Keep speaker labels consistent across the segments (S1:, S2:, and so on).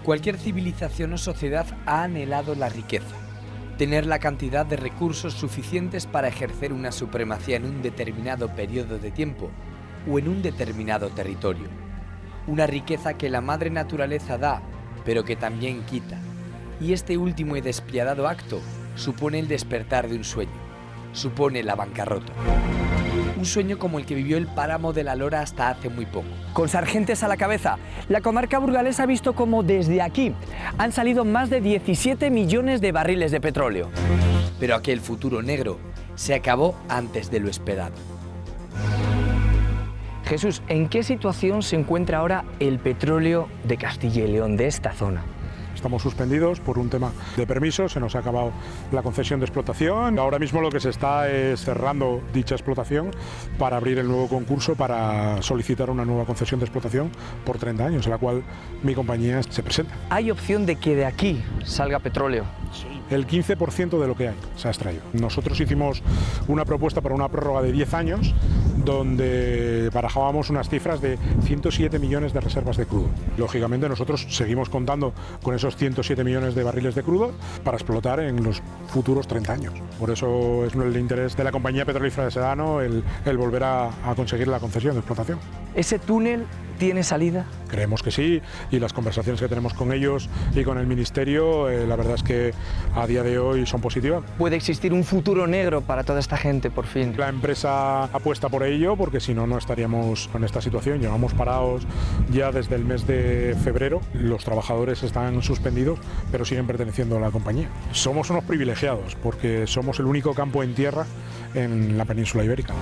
S1: Cualquier civilización o sociedad ha anhelado la riqueza, tener la cantidad de recursos suficientes para ejercer una supremacía en un determinado periodo de tiempo o en un determinado territorio. Una riqueza que la madre naturaleza da, pero que también quita. Y este último y despiadado acto supone el despertar de un sueño, supone la bancarrota. Un sueño como el que vivió el páramo de la Lora hasta hace muy poco.
S2: Con Sargentes a la cabeza, la comarca burgalesa ha visto cómo desde aquí han salido más de 17 millones de barriles de petróleo.
S1: Pero aquel futuro negro se acabó antes de lo esperado.
S2: Jesús, ¿en qué situación se encuentra ahora el petróleo de Castilla y León, de esta zona?
S3: Estamos suspendidos por un tema de permisos, se nos ha acabado la concesión de explotación. Ahora mismo lo que se está es cerrando dicha explotación para abrir el nuevo concurso para solicitar una nueva concesión de explotación por 30 años, en la cual mi compañía se presenta.
S2: ¿Hay opción de que de aquí salga petróleo?
S3: El 15% de lo que hay se ha extraído. Nosotros hicimos una propuesta para una prórroga de 10 años donde barajábamos unas cifras de 107 millones de reservas de crudo. Lógicamente nosotros seguimos contando con esos 107 millones de barriles de crudo para explotar en los futuros 30 años. Por eso es el interés de la compañía petrolífera de Sedano el volver a conseguir la concesión de explotación.
S2: ¿Ese túnel tiene salida?
S3: Creemos que sí, y las conversaciones que tenemos con ellos y con el Ministerio, la verdad es que a día de hoy son positivas.
S2: ¿Puede existir un futuro negro para toda esta gente, por fin?
S3: La empresa apuesta por ello, porque si no, no estaríamos en esta situación. Llevamos parados ya desde el mes de febrero. Los trabajadores están suspendidos, pero siguen perteneciendo a la compañía. Somos unos privilegiados, porque somos el único campo en tierra en la península ibérica.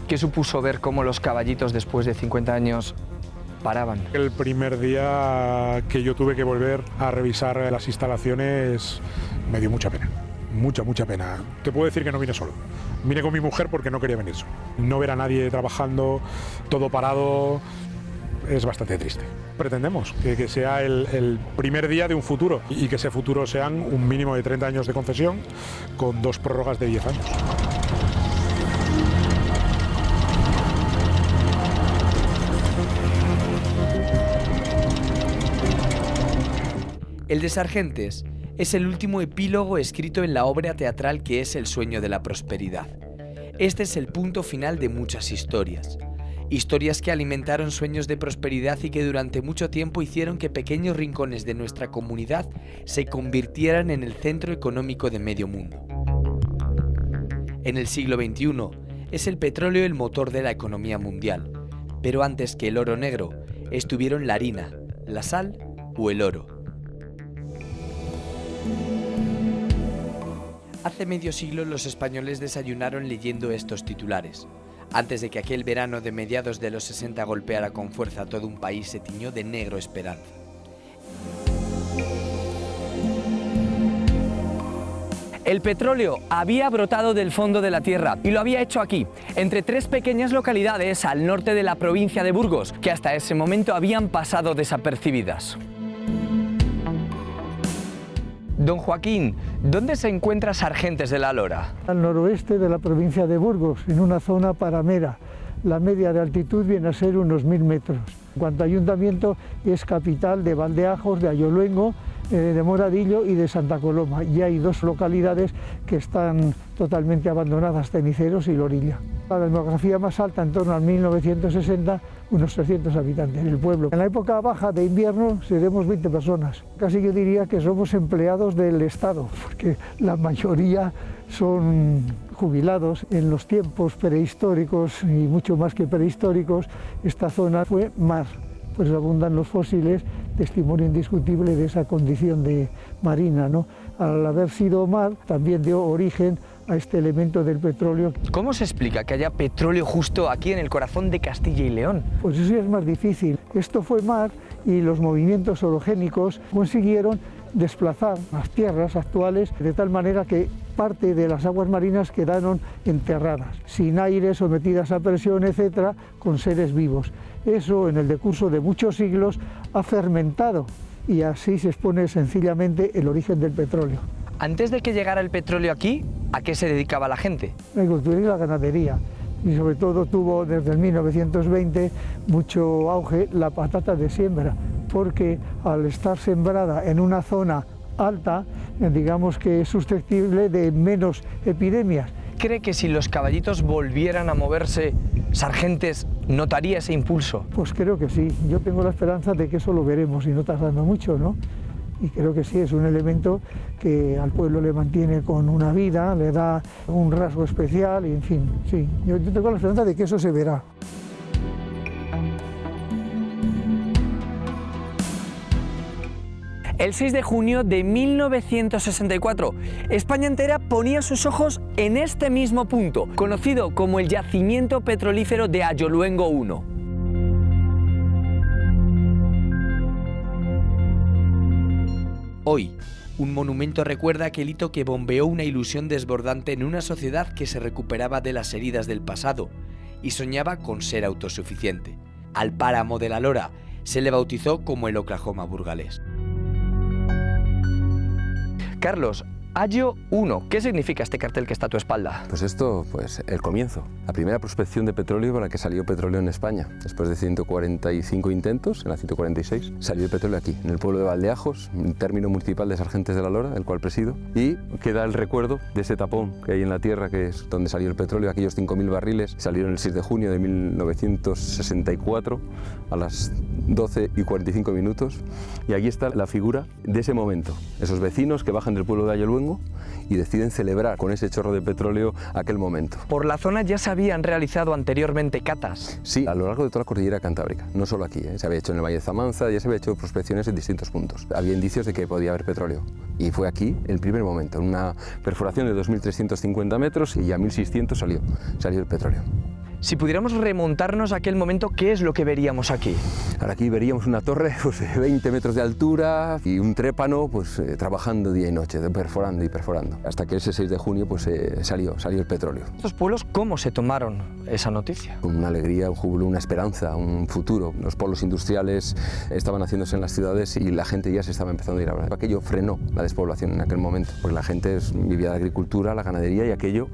S2: ¿Qué supuso ver cómo los caballitos después de 50 años paraban?
S3: El primer día que yo tuve que volver a revisar las instalaciones me dio mucha pena, mucha pena. Te puedo decir que no vine solo, vine con mi mujer porque no quería venir solo. No ver a nadie trabajando, todo parado, es bastante triste. Pretendemos que sea el primer día de un futuro y que ese futuro sean un mínimo de 30 años de concesión con 2 prórrogas de 10 años.
S1: El de Sargentes es el último epílogo escrito en la obra teatral que es El sueño de la prosperidad. Este es el punto final de muchas historias. Historias que alimentaron sueños de prosperidad y que durante mucho tiempo hicieron que pequeños rincones de nuestra comunidad se convirtieran en el centro económico de medio mundo. En el siglo XXI es el petróleo el motor de la economía mundial, pero antes que el oro negro estuvieron la harina, la sal o el oro. Hace medio siglo los españoles desayunaron leyendo estos titulares. Antes de que aquel verano de mediados de los 60 golpeara con fuerza a todo un país, se tiñó de negro esperanza.
S2: El petróleo había brotado del fondo de la tierra y lo había hecho aquí, entre 3 pequeñas localidades al norte de la provincia de Burgos, que hasta ese momento habían pasado desapercibidas. Don Joaquín, ¿dónde se encuentra Sargentes de la Lora?
S4: Al noroeste de la provincia de Burgos, en una zona paramera. La media de altitud viene a ser unos 1000 metros. En cuanto a ayuntamiento, es capital de Valdeajos, de Ayoluengo, de Moradillo y de Santa Coloma. Y hay 2 localidades que están totalmente abandonadas, Ceniceros y Lorilla. La demografía más alta, en torno al 1960, unos 300 habitantes en el pueblo. En la época baja de invierno seremos 20 personas. Casi yo diría que somos empleados del Estado, porque la mayoría son jubilados. En los tiempos prehistóricos y mucho más que prehistóricos, esta zona fue mar, pues abundan los fósiles, testimonio indiscutible de esa condición de marina, ¿no? Al haber sido mar, también dio origen a este elemento del petróleo.
S2: ¿Cómo se explica que haya petróleo justo aquí en el corazón de Castilla y León?
S4: Pues eso es más difícil. Esto fue mar y los movimientos orogénicos consiguieron desplazar las tierras actuales de tal manera que parte de las aguas marinas quedaron enterradas, sin aire, sometidas a presión, etcétera, con seres vivos. Eso en el decurso de muchos siglos ha fermentado y así se expone sencillamente el origen del petróleo.
S2: Antes de que llegara el petróleo aquí, ¿a qué se dedicaba la gente?
S4: La agricultura y la ganadería. Y sobre todo tuvo desde el 1920 mucho auge la patata de siembra, porque al estar sembrada en una zona alta, digamos que es susceptible de menos epidemias.
S2: ¿Cree que si los caballitos volvieran a moverse, Sargentes notaría ese impulso?
S4: Pues creo que sí, yo tengo la esperanza de que eso lo veremos y no tardando mucho, ¿no? Y creo que sí, es un elemento que al pueblo le mantiene con una vida, le da un rasgo especial y en fin, sí, yo tengo la esperanza de que eso se verá.
S2: El 6 de junio de 1964, España entera ponía sus ojos en este mismo punto, conocido como el yacimiento petrolífero de Ayoluengo 1.
S1: Hoy, un monumento recuerda aquel hito que bombeó una ilusión desbordante en una sociedad que se recuperaba de las heridas del pasado y soñaba con ser autosuficiente. Al páramo de la Lora se le bautizó como el Oklahoma burgalés.
S2: Carlos, Ayo 1, ¿qué significa este cartel que está a tu espalda?
S5: Pues esto, el comienzo. La primera prospección de petróleo para la que salió petróleo en España. Después de 145 intentos, en la 146, salió el petróleo aquí, en el pueblo de Valdeajos, un término municipal de Sargentes de la Lora, del cual presido, y queda el recuerdo de ese tapón que hay en la tierra, que es donde salió el petróleo. Aquellos 5.000 barriles salieron el 6 de junio de 1964 a las 12:45, y aquí está la figura de ese momento. Esos vecinos que bajan del pueblo de Ayoluengo y deciden celebrar con ese chorro de petróleo aquel momento.
S2: Por la zona ya se habían realizado anteriormente catas.
S5: Sí, a lo largo de toda la cordillera cantábrica, no solo aquí, se había hecho en el Valle de Zamanza, ya se había hecho prospecciones en distintos puntos. Había indicios de que podía haber petróleo y fue aquí el primer momento, en una perforación de 2.350 metros y a 1.600 salió el petróleo.
S2: Si pudiéramos remontarnos a aquel momento, ¿qué es lo que veríamos aquí?
S5: Ahora aquí veríamos una torre de 20 metros de altura y un trépano trabajando día y noche, perforando y perforando, hasta que ese 6 de junio salió el petróleo.
S2: ¿Estos pueblos cómo se tomaron esa noticia?
S5: Con una alegría, un júbilo, una esperanza, un futuro. Los polos industriales estaban haciéndose en las ciudades y la gente ya se estaba empezando a ir a hablar. Aquello frenó la despoblación en aquel momento, porque la gente vivía de la agricultura, la ganadería, y aquello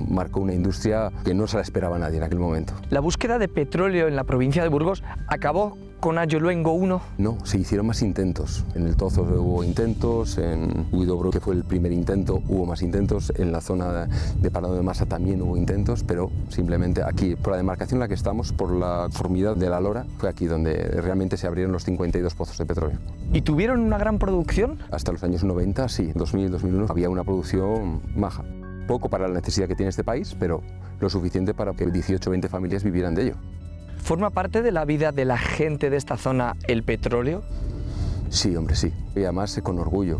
S5: marcó una industria que no se la esperaba nadie en aquel momento.
S2: ¿La búsqueda de petróleo en la provincia de Burgos acabó con Ayoluengo 1?
S5: No, se hicieron más intentos. En el Tozo hubo intentos, en Huidobro, que fue el primer intento, hubo más intentos, en la zona de Parado de Masa también hubo intentos, pero simplemente aquí, por la demarcación en la que estamos, por la formidad de la Lora, fue aquí donde realmente se abrieron los 52 pozos de petróleo.
S2: ¿Y tuvieron una gran producción?
S5: Hasta los años 90, sí, 2000, 2001, había una producción maja. Poco para la necesidad que tiene este país, pero lo suficiente para que 18 o 20 familias vivieran de ello.
S2: ¿Forma parte de la vida de la gente de esta zona el petróleo?
S5: Sí, hombre, sí. Y además con orgullo.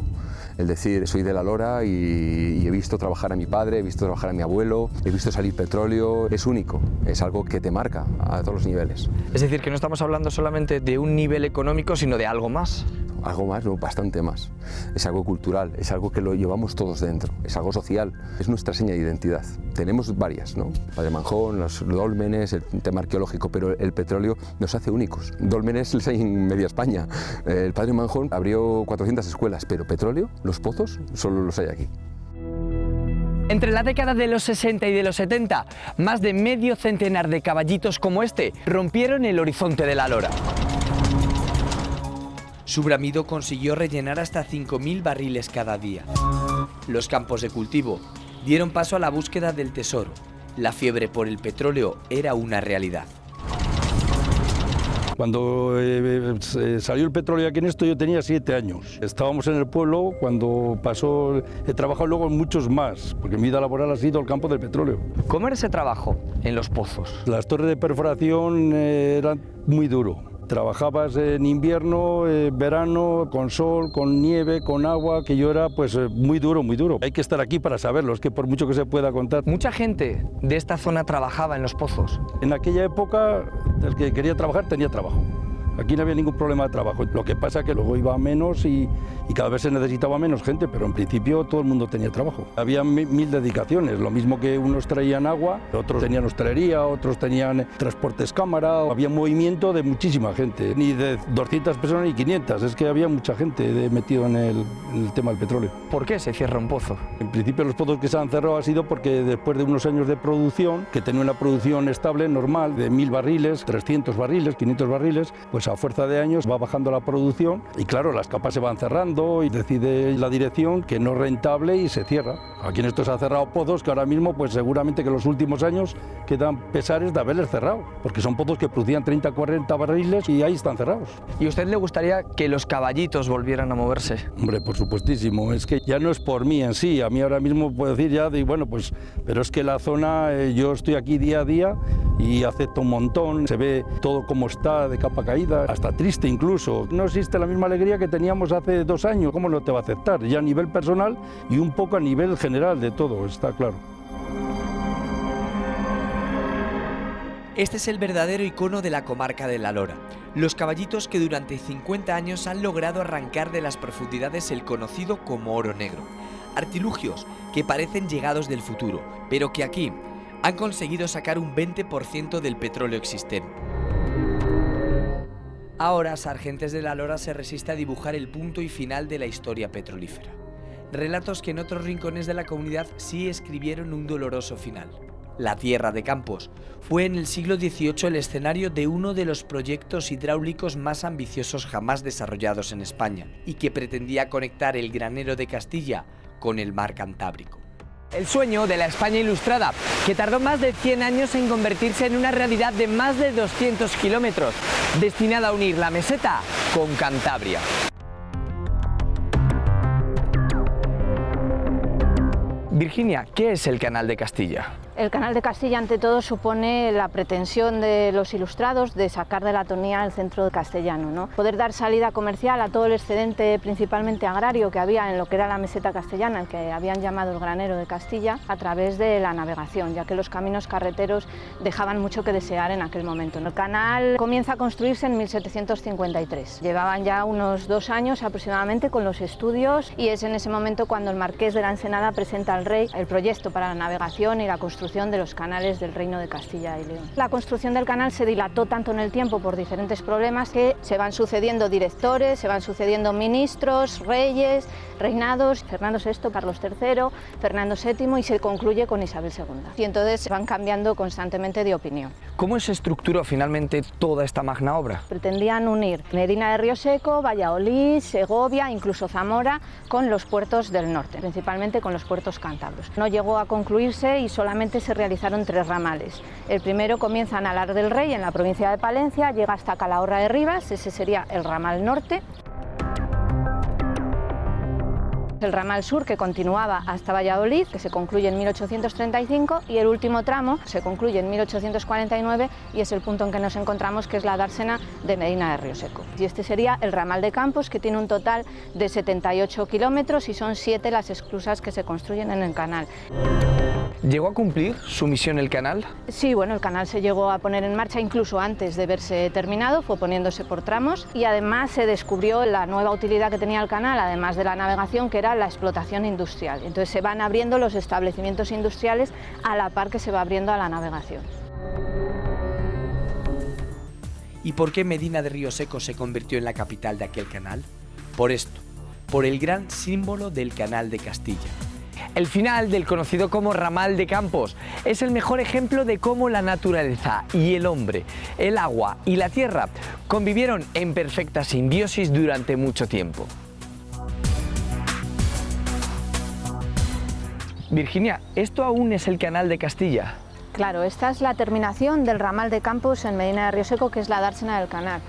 S5: Es decir, soy de la Lora y he visto trabajar a mi padre, he visto trabajar a mi abuelo, he visto salir petróleo. Es único, es algo que te marca a todos los niveles.
S2: Es decir, que no estamos hablando solamente de un nivel económico, sino de algo más.
S5: Algo más, no, bastante más. Es algo cultural, es algo que lo llevamos todos dentro, es algo social, es nuestra seña de identidad. Tenemos varias, ¿no? Padre Manjón, los dólmenes, el tema arqueológico, pero el petróleo nos hace únicos. Dólmenes les hay en media España. El Padre Manjón abrió 400 escuelas, pero petróleo, los pozos, solo los hay aquí.
S2: Entre la década de los 60 y de los 70, más de medio centenar de caballitos como este rompieron el horizonte de la Lora.
S1: Su bramido consiguió rellenar hasta 5.000 barriles cada día. Los campos de cultivo dieron paso a la búsqueda del tesoro. La fiebre por el petróleo era una realidad.
S6: Cuando salió el petróleo aquí en esto yo tenía 7 años. Estábamos en el pueblo cuando pasó, he trabajado luego en muchos más, porque mi vida laboral ha sido el campo del petróleo.
S2: ¿Cómo era ese trabajo en los pozos?
S6: Las torres de perforación eran muy duro. Trabajabas en invierno, verano, con sol, con nieve, con agua, que yo era muy duro, muy duro. Hay que estar aquí para saberlo, es que por mucho que se pueda contar.
S2: Mucha gente de esta zona trabajaba en los pozos.
S6: En aquella época el que quería trabajar tenía trabajo. Aquí no había ningún problema de trabajo. Lo que pasa es que luego iba menos y cada vez se necesitaba menos gente, pero en principio todo el mundo tenía trabajo. Había 1000 dedicaciones, lo mismo que unos traían agua, otros tenían hostelería, otros tenían transportes cámara. Había movimiento de muchísima gente, ni de 200 personas ni 500, es que había mucha gente metida en el tema del petróleo.
S2: ¿Por qué se cierra un pozo?
S6: En principio los pozos que se han cerrado ha sido porque después de unos años de producción, que tenía una producción estable, normal, de 1000 barriles, 300 barriles, 500 barriles, pues a fuerza de años va bajando la producción y claro, las capas se van cerrando y decide la dirección que no es rentable y se cierra. Aquí en esto se han cerrado pozos que ahora mismo pues seguramente que en los últimos años quedan pesares de haberles cerrado, porque son pozos que producían 30-40 barriles y ahí están cerrados.
S2: ¿Y a usted le gustaría que los caballitos volvieran a moverse?
S6: Hombre, por supuestísimo, es que ya no es por mí en sí, a mí ahora mismo puedo decir ya, bueno, pues, pero es que la zona, yo estoy aquí día a día y acepto un montón, se ve todo como está, de capa caída, hasta triste incluso. No existe la misma alegría que teníamos hace 2 años, ¿cómo no te va a aceptar? Ya a nivel personal y un poco a nivel general de todo, está claro.
S1: Este es el verdadero icono de la comarca de La Lora. Los caballitos que durante 50 años han logrado arrancar de las profundidades el conocido como oro negro. Artilugios que parecen llegados del futuro, pero que aquí han conseguido sacar un 20% del petróleo existente. Ahora, Sargentes de La Lora se resiste a dibujar el punto y final de la historia petrolífera. Relatos que en otros rincones de la comunidad sí escribieron un doloroso final. La Tierra de Campos fue en el siglo XVIII el escenario de uno de los proyectos hidráulicos más ambiciosos jamás desarrollados en España y que pretendía conectar el granero de Castilla con el mar Cantábrico.
S2: El sueño de la España ilustrada, que tardó más de 100 años en convertirse en una realidad de más de 200 kilómetros, destinada a unir la meseta con Cantabria. Virginia, ¿qué es el Canal de Castilla?
S7: El Canal de Castilla, ante todo, supone la pretensión de los ilustrados de sacar de la atonía el centro castellano, ¿no? Poder dar salida comercial a todo el excedente, principalmente agrario, que había en lo que era la meseta castellana, el que habían llamado el granero de Castilla, a través de la navegación, ya que los caminos carreteros dejaban mucho que desear en aquel momento. El canal comienza a construirse en 1753. Llevaban ya unos 2 años aproximadamente con los estudios y es en ese momento cuando el marqués de la Ensenada presenta al rey el proyecto para la navegación y la construcción de los canales del Reino de Castilla y León. La construcción del canal se dilató tanto en el tiempo por diferentes problemas que se van sucediendo directores, se van sucediendo ministros, reyes, reinados, Fernando VI, Carlos III, Fernando VII y se concluye con Isabel II. Y entonces van cambiando constantemente de opinión.
S2: ¿Cómo se estructuró finalmente toda esta magna obra?
S7: Pretendían unir Medina de Río Seco, Valladolid, Segovia, incluso Zamora, con los puertos del norte, principalmente con los puertos cántabros. No llegó a concluirse y solamente se realizaron 3 ramales. El primero comienza en Alar del Rey, en la provincia de Palencia, llega hasta Calahorra de Rivas, ese sería el ramal norte. El ramal sur, que continuaba hasta Valladolid, que se concluye en 1835, y el último tramo se concluye en 1849 y es el punto en que nos encontramos, que es la dársena de Medina de Río Seco. Y este sería el ramal de Campos, que tiene un total de 78 kilómetros y son 7 las esclusas que se construyen en el canal.
S2: ¿Llegó a cumplir su misión el canal?
S7: Sí, bueno, el canal se llegó a poner en marcha incluso antes de verse terminado, fue poniéndose por tramos y además se descubrió la nueva utilidad que tenía el canal, además de la navegación, que era la explotación industrial. Entonces se van abriendo los establecimientos industriales a la par que se va abriendo a la navegación.
S1: ¿Y por qué Medina de Río Seco se convirtió en la capital de aquel canal? Por esto, por el gran símbolo del Canal de Castilla.
S2: El final del conocido como ramal de Campos es el mejor ejemplo de cómo la naturaleza y el hombre, el agua y la tierra convivieron en perfecta simbiosis durante mucho tiempo. Virginia, ¿esto aún es el Canal de Castilla?
S7: Claro, esta es la terminación del ramal de Campos en Medina de Río Seco, que es la dársena del canal.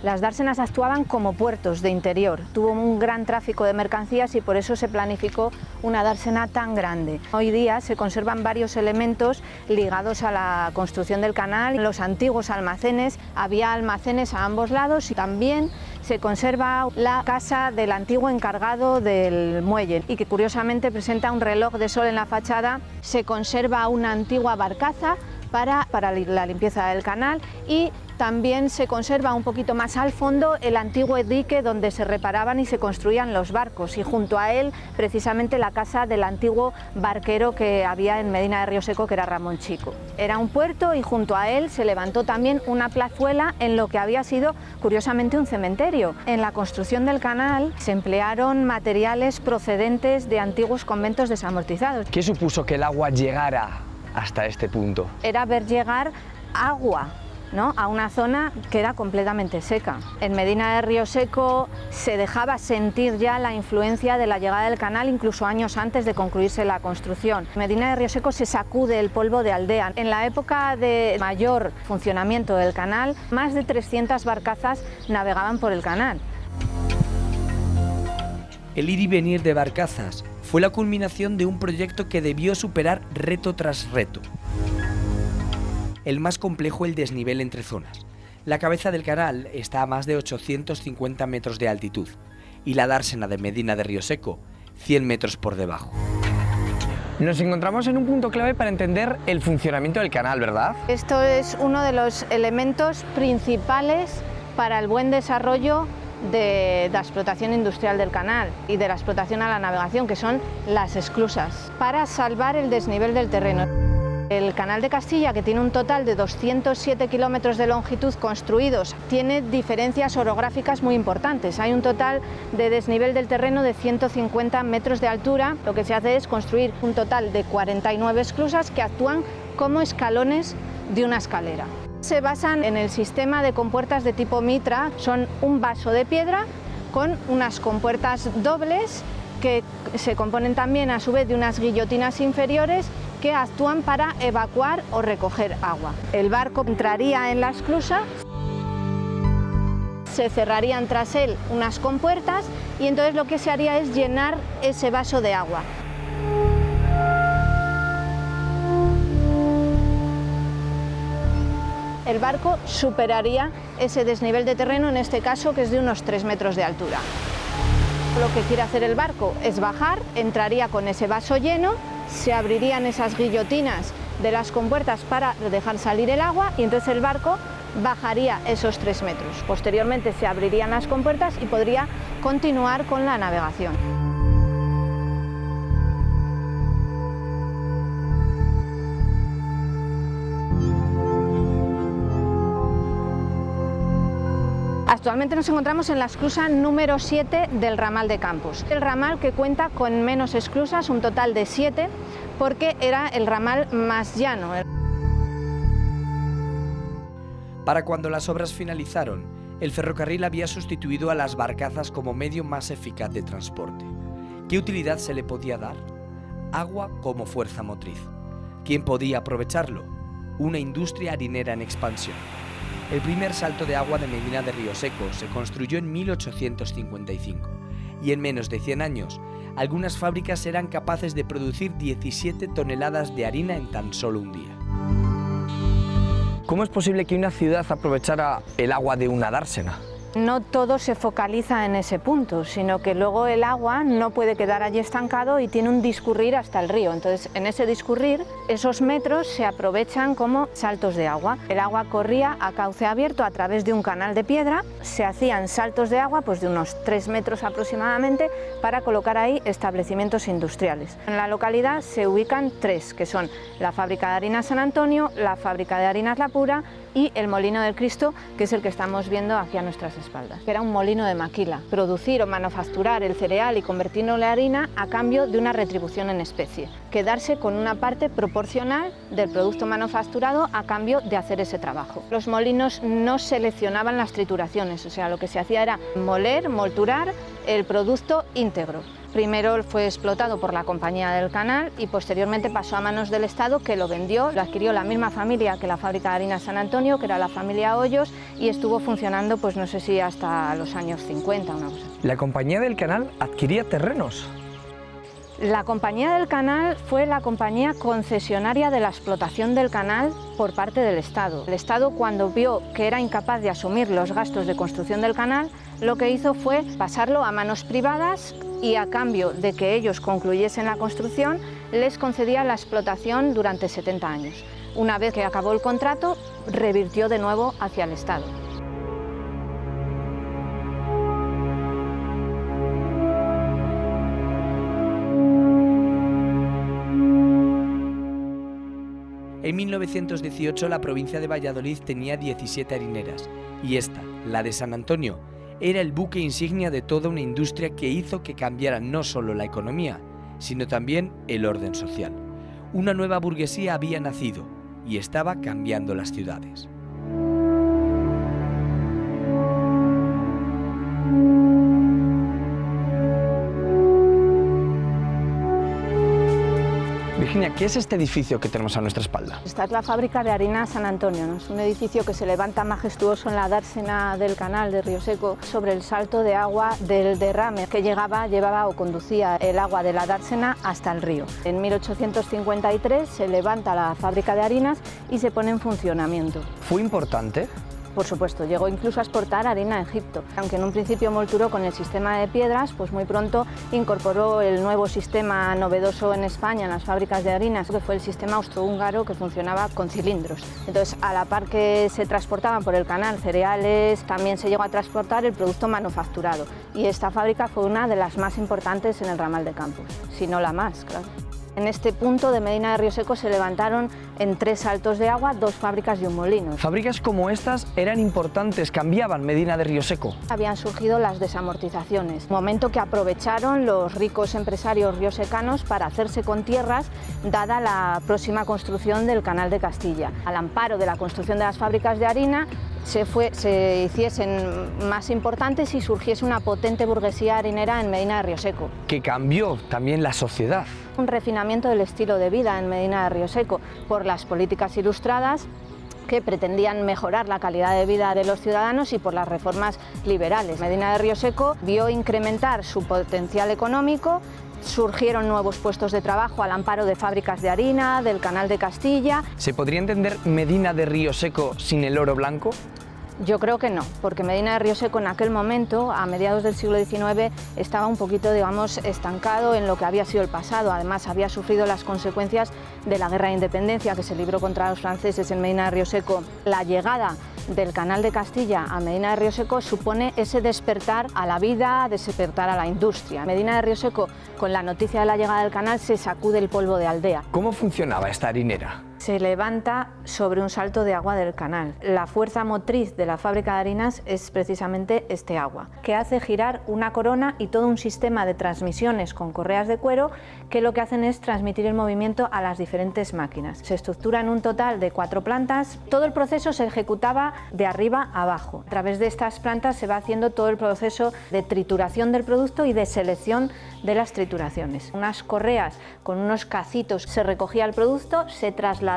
S7: Las dársenas actuaban como puertos de interior, tuvo un gran tráfico de mercancías y por eso se planificó una dársena tan grande. Hoy día se conservan varios elementos ligados a la construcción del canal. En los antiguos almacenes había almacenes a ambos lados y también se conserva la casa del antiguo encargado del muelle y que curiosamente presenta un reloj de sol en la fachada. Se conserva una antigua barcaza para la limpieza del canal y también se conserva un poquito más al fondo el antiguo dique donde se reparaban y se construían los barcos y junto a él precisamente la casa del antiguo barquero que había en Medina de Río Seco, que era Ramón Chico. Era un puerto y junto a él se levantó también una plazuela en lo que había sido curiosamente un cementerio. En la construcción del canal se emplearon materiales procedentes de antiguos conventos desamortizados.
S2: ¿Qué supuso que el agua llegara hasta este punto?
S7: Era ver llegar agua ¿no?, a una zona que era completamente seca. En Medina de Rioseco se dejaba sentir ya la influencia de la llegada del canal, incluso años antes de concluirse la construcción. En Medina de Rioseco se sacude el polvo de aldea. En la época de mayor funcionamiento del canal, más de 300 barcazas navegaban por el canal.
S1: El ir y venir de barcazas fue la culminación de un proyecto que debió superar reto tras reto. El más complejo, el desnivel entre zonas. La cabeza del canal está a más de 850 metros de altitud y la dársena de Medina de Rioseco 100 metros por debajo.
S2: Nos encontramos en un punto clave para entender el funcionamiento del canal, ¿verdad?
S7: Esto es uno de los elementos principales para el buen desarrollo de la explotación industrial del canal y de la explotación a la navegación, que son las esclusas, para salvar el desnivel del terreno. El canal de Castilla, que tiene un total de 207 kilómetros de longitud construidos, tiene diferencias orográficas muy importantes. Hay un total de desnivel del terreno de 150 metros de altura. Lo que se hace es construir un total de 49 esclusas que actúan como escalones de una escalera. Se basan en el sistema de compuertas de tipo mitra, son un vaso de piedra con unas compuertas dobles que se componen también a su vez de unas guillotinas inferiores que actúan para evacuar o recoger agua. El barco entraría en la esclusa, se cerrarían tras él unas compuertas y entonces lo que se haría es llenar ese vaso de agua. El barco superaría ese desnivel de terreno, en este caso que es de unos 3 metros de altura. Lo que quiere hacer el barco es bajar, entraría con ese vaso lleno, se abrirían esas guillotinas de las compuertas para dejar salir el agua y entonces el barco bajaría esos 3 metros. Posteriormente se abrirían las compuertas y podría continuar con la navegación. Actualmente nos encontramos en la esclusa número 7 del ramal de Campos. El ramal que cuenta con menos esclusas, un total de 7, porque era el ramal más llano.
S1: Para cuando las obras finalizaron, el ferrocarril había sustituido a las barcazas como medio más eficaz de transporte. ¿Qué utilidad se le podía dar? Agua como fuerza motriz. ¿Quién podía aprovecharlo? Una industria harinera en expansión. El primer salto de agua de Medina de Rioseco se construyó en 1855 y en menos de 100 años, algunas fábricas eran capaces de producir 17 toneladas de harina en tan solo un día.
S2: ¿Cómo es posible que una ciudad aprovechara el agua de una dársena?
S7: No todo se focaliza en ese punto, sino que luego el agua no puede quedar allí estancado y tiene un discurrir hasta el río. Entonces, en ese discurrir, esos metros se aprovechan como saltos de agua. El agua corría a cauce abierto a través de un canal de piedra, se hacían saltos de agua pues de unos 3 metros aproximadamente para colocar ahí establecimientos industriales. En la localidad se ubican 3, que son la fábrica de harinas San Antonio, la fábrica de harinas La Pura y el Molino del Cristo, que es el que estamos viendo hacia nuestras espaldas, que era un molino de maquila. Producir o manufacturar el cereal y convertirlo en harina a cambio de una retribución en especie. Quedarse con una parte proporcional del producto manufacturado a cambio de hacer ese trabajo. Los molinos no seleccionaban las trituraciones, o sea, lo que se hacía era moler, molturar el producto íntegro. Primero fue explotado por la Compañía del Canal y posteriormente pasó a manos del Estado, que lo vendió, lo adquirió la misma familia que la fábrica de harinas San Antonio, que era la familia Hoyos, y estuvo funcionando, pues no sé si hasta los años 50 o una cosa así.
S2: La Compañía del Canal adquiría terrenos.
S7: La Compañía del Canal fue la compañía concesionaria de la explotación del canal por parte del Estado. El Estado, cuando vio que era incapaz de asumir los gastos de construcción del canal, lo que hizo fue pasarlo a manos privadas y a cambio de que ellos concluyesen la construcción, les concedía la explotación durante 70 años. Una vez que acabó el contrato, revirtió de nuevo hacia el Estado.
S1: En 1918 la provincia de Valladolid tenía 17 harineras y esta, la de San Antonio, era el buque insignia de toda una industria que hizo que cambiara no solo la economía, sino también el orden social. Una nueva burguesía había nacido y estaba cambiando las ciudades.
S2: Virginia, ¿qué es este edificio que tenemos a nuestra espalda?
S7: Esta es la fábrica de harina San Antonio, ¿no? Es un edificio que se levanta majestuoso en la dársena del canal de Río Seco sobre el salto de agua del derrame que llevaba o conducía el agua de la dársena hasta el río. En 1853 se levanta la fábrica de harinas y se pone en funcionamiento.
S2: ¿Fue importante?
S7: Por supuesto, llegó incluso a exportar harina a Egipto. Aunque en un principio molturó con el sistema de piedras, pues muy pronto incorporó el nuevo sistema novedoso en España en las fábricas de harinas, que fue el sistema austrohúngaro, que funcionaba con cilindros. Entonces, a la par que se transportaban por el canal cereales, también se llegó a transportar el producto manufacturado. Y esta fábrica fue una de las más importantes en el ramal de Campos, si no la más, claro. En este punto de Medina de Río Seco se levantaron en 3 saltos de agua 2 fábricas y un molino.
S2: Fábricas como estas eran importantes, cambiaban Medina de Río Seco.
S7: Habían surgido las desamortizaciones, momento que aprovecharon los ricos empresarios riosecanos para hacerse con tierras, dada la próxima construcción del Canal de Castilla. Al amparo de la construcción de las fábricas de harina, se hiciesen más importantes y surgiese una potente burguesía harinera en Medina de Río Seco.
S2: Que cambió también la sociedad.
S7: Un refinamiento del estilo de vida en Medina de Río Seco por las políticas ilustradas que pretendían mejorar la calidad de vida de los ciudadanos y por las reformas liberales. Medina de Río Seco vio incrementar su potencial económico. Surgieron nuevos puestos de trabajo al amparo de fábricas de harina, del Canal de Castilla.
S2: ¿Se podría entender Medina de Río Seco sin el oro blanco?
S7: Yo creo que no, porque Medina de Río Seco en aquel momento, a mediados del siglo XIX, estaba un poquito, digamos, estancado en lo que había sido el pasado. Además, había sufrido las consecuencias de la Guerra de Independencia que se libró contra los franceses en Medina de Río Seco. La llegada del Canal de Castilla a Medina de Río Seco supone ese despertar a la vida, despertar a la industria. Medina de Río Seco, con la noticia de la llegada del canal, se sacude el polvo de aldea.
S2: ¿Cómo funcionaba esta harinera?
S7: Se levanta sobre un salto de agua del canal. La fuerza motriz de la fábrica de harinas es precisamente este agua, que hace girar una corona y todo un sistema de transmisiones con correas de cuero que lo que hacen es transmitir el movimiento a las diferentes máquinas. Se estructura en un total de 4 plantas. Todo el proceso se ejecutaba de arriba a abajo. A través de estas plantas se va haciendo todo el proceso de trituración del producto y de selección de las trituraciones. Unas correas con unos cacitos se recogía el producto, se trasladaba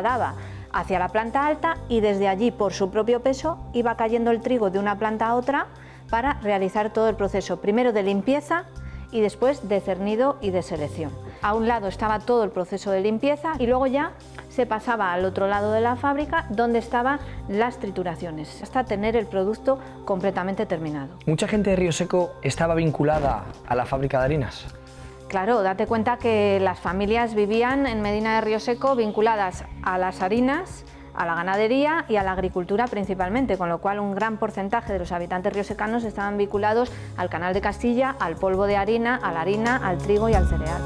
S7: hacia la planta alta y desde allí, por su propio peso, iba cayendo el trigo de una planta a otra para realizar todo el proceso, primero de limpieza y después de cernido y de selección. A un lado estaba todo el proceso de limpieza y luego ya se pasaba al otro lado de la fábrica donde estaban las trituraciones, hasta tener el producto completamente terminado.
S2: ¿Mucha gente de Río Seco estaba vinculada a la fábrica de harinas?
S7: Claro, date cuenta que las familias vivían en Medina de Río Seco vinculadas a las harinas, a la ganadería y a la agricultura principalmente, con lo cual un gran porcentaje de los habitantes riosecanos estaban vinculados al Canal de Castilla, al polvo de harina, a la harina, al trigo y al cereal.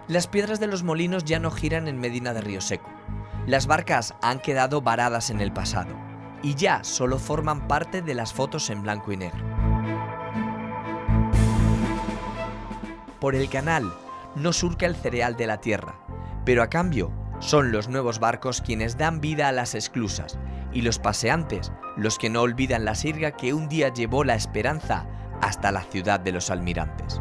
S1: Las piedras de los molinos ya no giran en Medina de Río Seco. Las barcas han quedado varadas en el pasado y ya solo forman parte de las fotos en blanco y negro. Por el canal no surca el cereal de la tierra, pero a cambio son los nuevos barcos quienes dan vida a las esclusas y los paseantes los que no olvidan la sirga que un día llevó la esperanza hasta la ciudad de los almirantes.